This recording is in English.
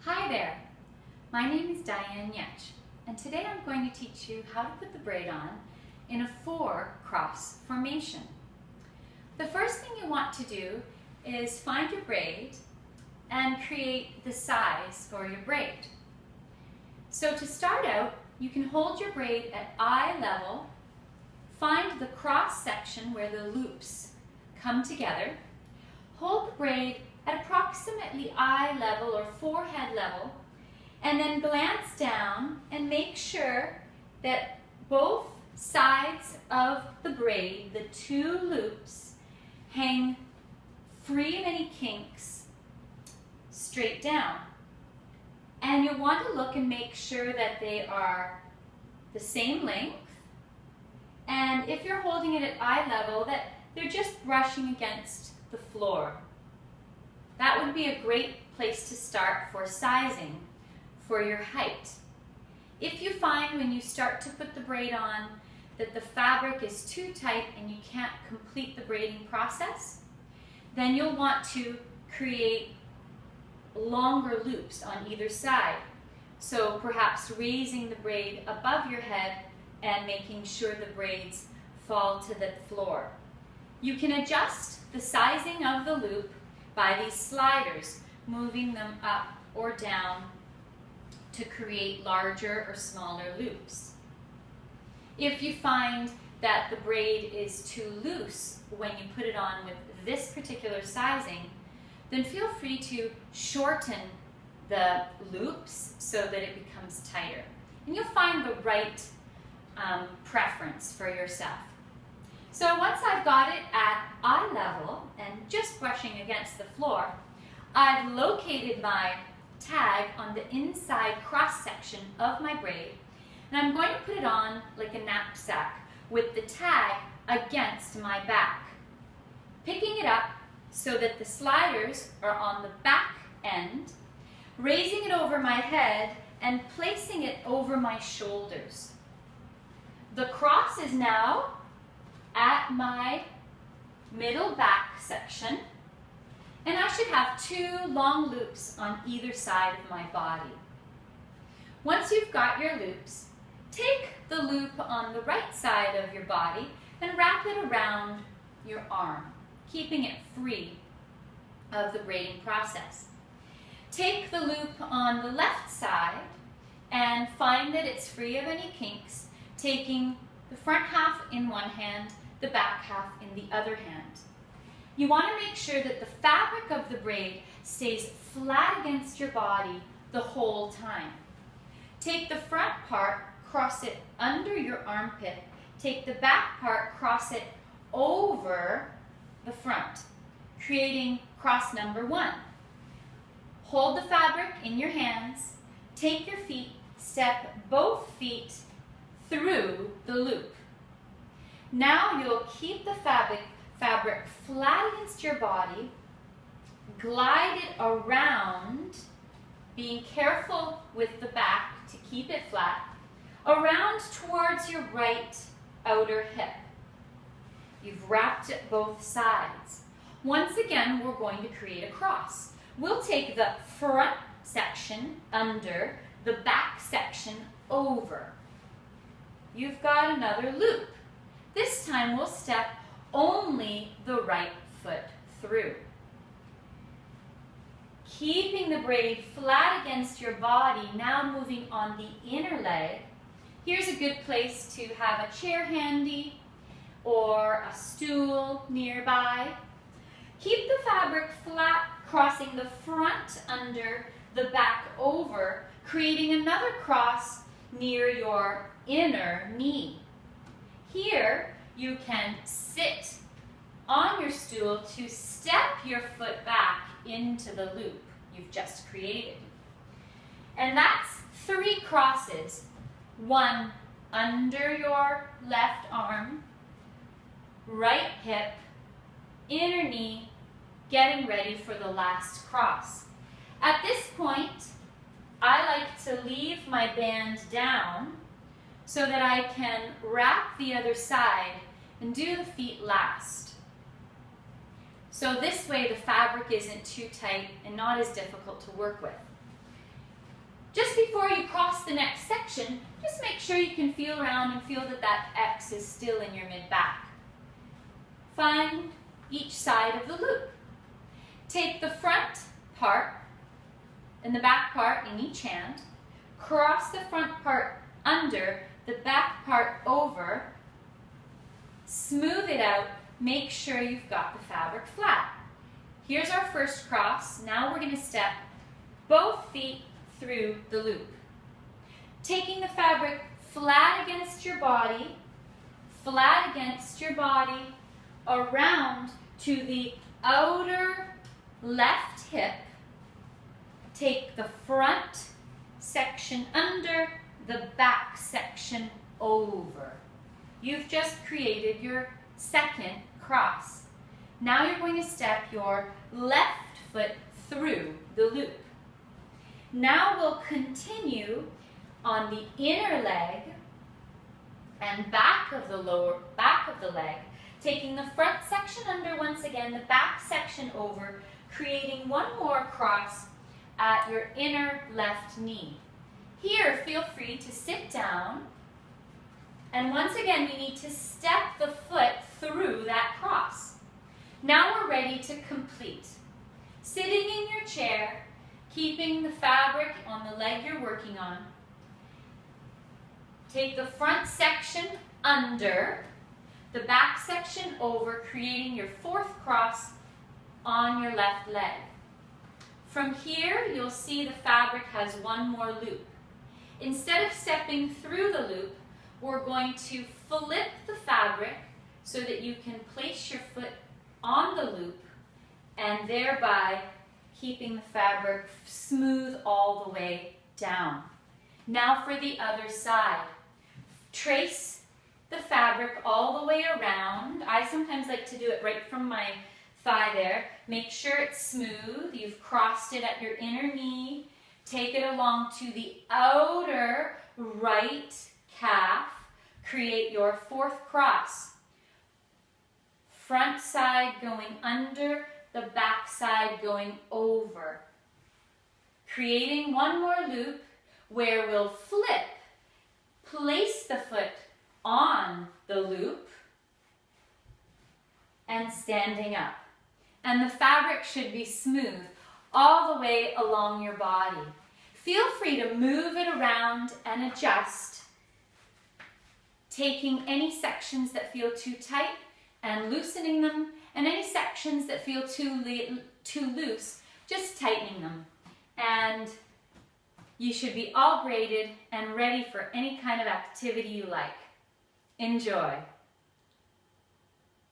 Hi there, my name is Diane Yetch, and today I'm going to teach you how to put the braid on in a 4-cross formation. The first thing you want to do is find your braid and create the size for your braid. So to start out, you can hold your braid at eye level, find the cross section where the loops come together, hold the braid at approximately eye level or forehead level, and then glance down and make sure that both sides of the braid, the 2 loops, hang free of any kinks straight down. And you'll want to look and make sure that they are the same length, and if you're holding it at eye level, that they're just brushing against the floor. That would be a great place to start for sizing for your height. If you find when you start to put the braid on that the fabric is too tight and you can't complete the braiding process, then you'll want to create longer loops on either side. So perhaps raising the braid above your head and making sure the braids fall to the floor. You can adjust the sizing of the loop by these sliders, moving them up or down to create larger or smaller loops. If you find that the braid is too loose when you put it on with this particular sizing, then feel free to shorten the loops so that it becomes tighter. And you'll find the right preference for yourself. So once I've got it at eye level and just brushing against the floor, I've located my tag on the inside cross section of my braid, and I'm going to put it on like a knapsack with the tag against my back. Picking it up so that the sliders are on the back end, raising it over my head and placing it over my shoulders. The cross is now at my middle back section, and I should have 2 long loops on either side of my body. Once you've got your loops, take the loop on the right side of your body and wrap it around your arm, keeping it free of the braiding process. Take the loop on the left side and find that it's free of any kinks, taking the front half in one hand, the back half in the other hand. You want to make sure that the fabric of the braid stays flat against your body the whole time. Take the front part, cross it under your armpit. Take the back part, cross it over the front, creating cross number 1. Hold the fabric in your hands, take your feet, step both feet through the loop. Now you'll keep the fabric flat against your body, glide it around, being careful with the back to keep it flat, around towards your right outer hip. You've wrapped it both sides. Once again, we're going to create a cross. We'll take the front section under, the back section over. You've got another loop. This time we'll step only the right foot through. Keeping the braid flat against your body, now moving on the inner leg. Here's a good place to have a chair handy or a stool nearby. Keep the fabric flat, crossing the front under, the back over, creating another cross near your inner knee. Here, you can sit on your stool to step your foot back into the loop you've just created. And that's 3 crosses. 1 under your left arm, right hip, inner knee, getting ready for the last cross. At this point, I like to leave my band down so that I can wrap the other side and do the feet last. So this way the fabric isn't too tight and not as difficult to work with. Just before you cross the next section, just make sure you can feel around and feel that that X is still in your mid-back. Find each side of the loop. Take the front part and the back part in each hand, cross the front part under, the back part over, smooth it out, make sure you've got the fabric flat. Here's our first cross. Now we're going to step both feet through the loop. Taking the fabric flat against your body, around to the outer left hip. Take the front section under, the back section over. You've just created your second cross. Now you're going to step your left foot through the loop. Now we'll continue on the inner leg and back of the leg, taking the front section under once again, the back section over, creating one more cross at your inner left knee. Here, feel free to sit down, and once again, we need to step the foot through that cross. Now we're ready to complete. Sitting in your chair, keeping the fabric on the leg you're working on. Take the front section under, the back section over, creating your fourth cross on your left leg. From here, you'll see the fabric has one more loop. Instead of stepping through the loop, we're going to flip the fabric so that you can place your foot on the loop and thereby keeping the fabric smooth all the way down. Now for the other side. Trace the fabric all the way around. I sometimes like to do it right from my thigh there. Make sure it's smooth. You've crossed it at your inner knee. Take it along to the outer right calf. Create your fourth cross. Front side going under, the back side going over. Creating one more loop where we'll flip, place the foot on the loop, and standing up. And the fabric should be smooth all the way along your body. Feel free to move it around and adjust, taking any sections that feel too tight and loosening them, and any sections that feel too loose, just tightening them. And you should be all braided and ready for any kind of activity you like. Enjoy.